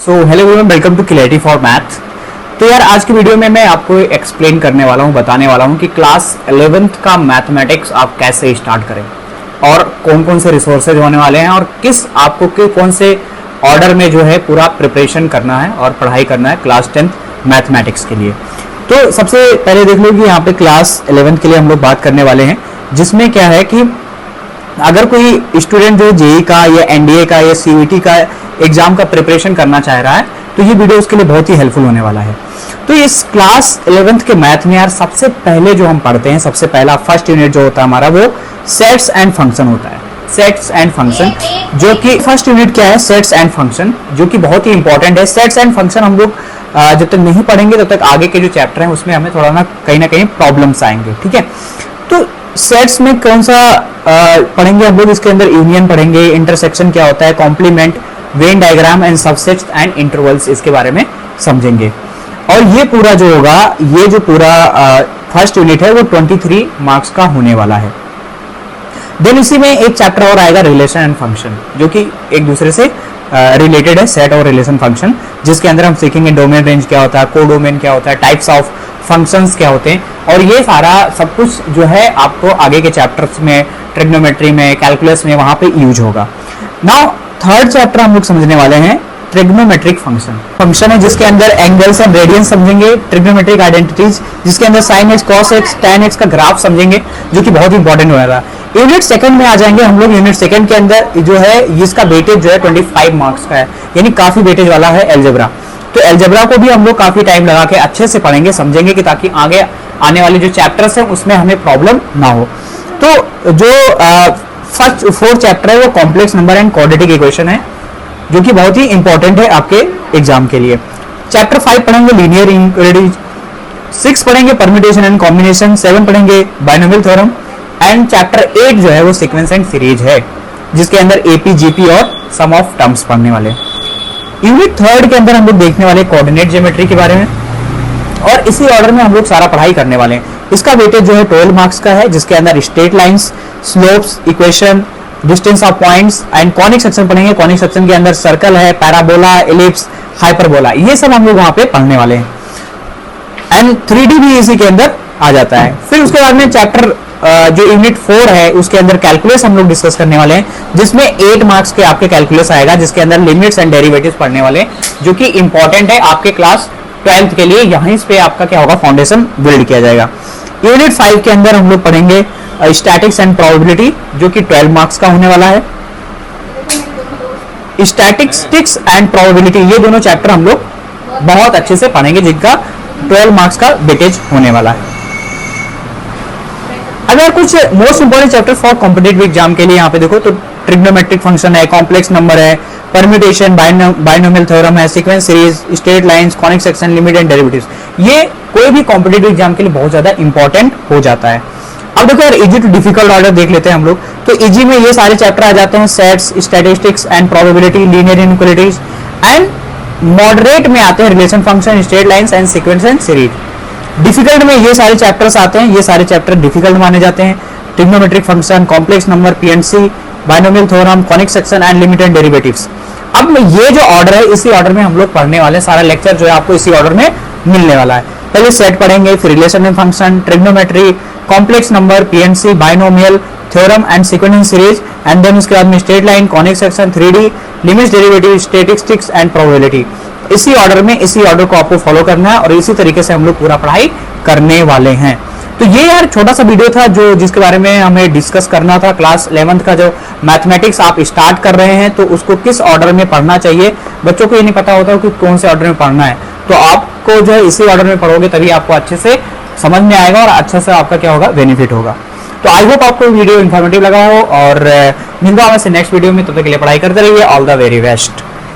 So hello everyone, welcome to clarity for math. तो यार आज की वीडियो में मैं आपको एक्सप्लेन करने वाला हूँ, बताने वाला हूँ कि क्लास 11th का मैथमेटिक्स आप कैसे स्टार्ट करें और कौन कौन से रिसोर्सेज होने वाले हैं और किस आपको के कौन से ऑर्डर में जो है पूरा प्रिपरेशन करना है और पढ़ाई करना है क्लास 10th मैथमेटिक्स के लिए। तो सबसे पहले देख लो कि यहाँ पे क्लास 11th के लिए हम लोग बात करने वाले हैं, जिसमें क्या है कि अगर कोई स्टूडेंट जो जेई का या एनडीए का या सीयूईटी का एग्जाम का प्रिपरेशन करना चाह रहा है तो ये वीडियो उसके लिए बहुत ही हेल्पफुल होने वाला है। तो इस क्लास 11th के मैथ में यार सबसे पहले जो हम पढ़ते हैं, सबसे पहला फर्स्ट यूनिट जो होता है हमारा वो सेट्स एंड फंक्शन होता है। सेट्स एंड फंक्शन, जो कि फर्स्ट यूनिट क्या है, सेट्स एंड फंक्शन, जो कि बहुत ही इंपॉर्टेंट है। सेट्स एंड फंक्शन हम लोग जब तक नहीं पढ़ेंगे तब तक आगे के जो चैप्टर हैं उसमें हमें थोड़ा ना कहीं प्रॉब्लम्स आएंगे। ठीक है, तो सेट्स में कौन सा पढ़ेंगे हम लोग, इसके अंदर यूनियन पढ़ेंगे, इंटरसेक्शन क्या होता है, complement, Venn diagram and subsets and intervals, इसके बारे में समझेंगे। और ये पूरा जो होगा, ये जो पूरा फर्स्ट यूनिट है वो 23 मार्क्स का होने वाला है। देन इसी में एक चैप्टर और आएगा रिलेशन एंड फंक्शन, जो कि एक दूसरे से रिलेटेड है, सेट और रिलेशन फंक्शन, जिसके अंदर हम सीखेंगे डोमेन रेंज क्या होता है, कोडोमेन क्या होता है, टाइप्स ऑफ फंक्शंस क्या होते हैं, और ये सारा सब कुछ जो है आपको आगे के चैप्टर्स में, ट्रिग्नोमेट्री में, कैलकुलस में, वहां पे यूज होगा। नाउ थर्ड चैप्टर हम लोग समझने वाले हैं ट्रिग्नोमेट्रिक फंक्शन। फंक्शन है जिसके अंदर एंगल्स एंड रेडियंस समझेंगे, ट्रिग्नोमेट्रिक आइडेंटिटीज जिसके अंदर sine x, cos x, tan x का ग्राफ समझेंगे, जो कि बहुत इंपॉर्टेंट होगा। यूनिट सेकंड में आ जाएंगे हम लोग। यूनिट सेकंड के अंदर जो है इसका वेटेज जो है 25 मार्क्स का है, यानी काफी वेटेज वाला है एलजेब्रा। तो एलजेब्रा को भी हम लोग काफी टाइम लगा के अच्छे से पढ़ेंगे, समझेंगे, कि ताकि आगे आने वाले जो चैप्टर्स हैं उसमें हमें प्रॉब्लम ना हो। तो जो फर्स्ट 4 चैप्टर है वो complex number and quadratic equation है, जो कि बहुत ही इंपॉर्टेंट है आपके एग्जाम के लिए। चैप्टर 5 पढ़ेंगे लीनियर इनक्वालिटीज, 6 पढ़ेंगे परम्यूटेशन एंड कॉम्बिनेशन, 7 पढ़ेंगे बाइनोमियल थ्योरम, एंड चैप्टर 8 जो है वो सीक्वेंस एंड सीरीज है, जिसके अंदर एपी, जीपी और सम ऑफ टर्म्स पढ़ने वाले। यूनिट थर्ड के अंदर हम लोग देखने वाले कोऑर्डिनेट ज्योमेट्री के बारे में, और इसी ऑर्डर में हम लोग सारा पढ़ाई करने वाले हैं। इसका वेटेज जो है 12 मार्क्स का है, जिसके अंदर straight lines, slopes, equation, distance of points and conic section पढ़ेंगे। कॉनिक सेक्शन के अंदर सर्कल है, पैराबोला, एलिप्स, हाइपरबोला, ये सब हम लोग वहां पे पढ़ने वाले हैं। एंड 3D भी इसी के अंदर आ जाता है। फिर उसके बाद में चैप्टर जो यूनिट 4 है उसके अंदर कैलकुलस हम लोग डिस्कस करने वाले हैं, जिसमें 8 मार्क्स के आपके कैलकुलस आएगा, जिसके अंदर लिमिट्स एंड डेरिवेटिव्स पढ़ने वाले हैं, जो कि इंपॉर्टेंट है आपके क्लास 12th के लिए। यहीं पे आपका क्या होगा, फाउंडेशन बिल्ड किया जाएगा। यूनिट 5 के अंदर हम लोग पढ़ेंगे स्टैटिक्स एंड प्रोबेबिलिटी, जो कि 12 मार्क्स का होने वाला है। स्टैटिस्टिक्स एंड प्रोबेबिलिटी, ये दोनों चैप्टर हम लोग बहुत अच्छे से पढ़ेंगे, जिनका 12 मार्क्स का वेटेज होने वाला है। अगर कुछ most important chapter for competitive exam के लिए यहाँ पे देखो तो ट्रिग्नोमेट्रिक फंक्शन है, कॉम्प्लेक्स नंबर है, परम्यूटेशन, बाइनोमियल थ्योरम है, sequence series, straight lines, conic section, limit and derivatives. ये कोई भी कॉम्पिटिटिव एग्जाम के लिए बहुत ज्यादा इंपॉर्टेंट हो जाता है। अब देखो यार, इजी टू डिफिकल्ट ऑर्डर देख लेते हैं हम लोग। तो इजी में ये सारे चैप्टर आ जाते हैं, sets, statistics and probability, linear inequalities, and moderate में आते हैं relation function, straight lines and sequence and series. Difficult में ये सारे चैप्टर्स आते हैं, ये सारे चैप्टर डिफिकल्ट माने जाते हैं। Trigonometric function, complex number, PNC, binomial theorem, conic section and limit and derivatives. अब ये जो ऑर्डर है, इसी ऑर्डर में हम लोग पढ़ने वाले, सारा लेक्चर जो है आपको इसी ऑर्डर में मिलने वाला है। पहले सेट पढ़ेंगे, फिर relation and function, trigonometry, complex number, PNC, binomial theorem and sequence and series, and then उसके बाद में straight line, conic section, 3D, limits, derivative, statistics and probability. इसी ऑर्डर में, इसी ऑर्डर को आपको फॉलो करना है, और इसी तरीके से हम लोग पूरा पढ़ाई करने वाले हैं। तो ये यार छोटा सा वीडियो था जो जिसके बारे में हमें डिस्कस करना था। क्लास 11th का जो मैथमेटिक्स आप स्टार्ट कर रहे हैं तो उसको किस ऑर्डर में पढ़ना चाहिए। बच्चों को ये नहीं पता होता कि कौन से ऑर्डर में पढ़ना है, तो आपको जो है इसी ऑर्डर में पढ़ोगे तभी आपको अच्छे से समझ में आएगा और अच्छा से आपका क्या होगा, बेनिफिट होगा। तो आई होप आपको वीडियो इन्फॉर्मेटिव लगा हो, और मिलता हूं आपसे नेक्स्ट वीडियो में। तब तक के लिए पढ़ाई करते रहिए। All the very best.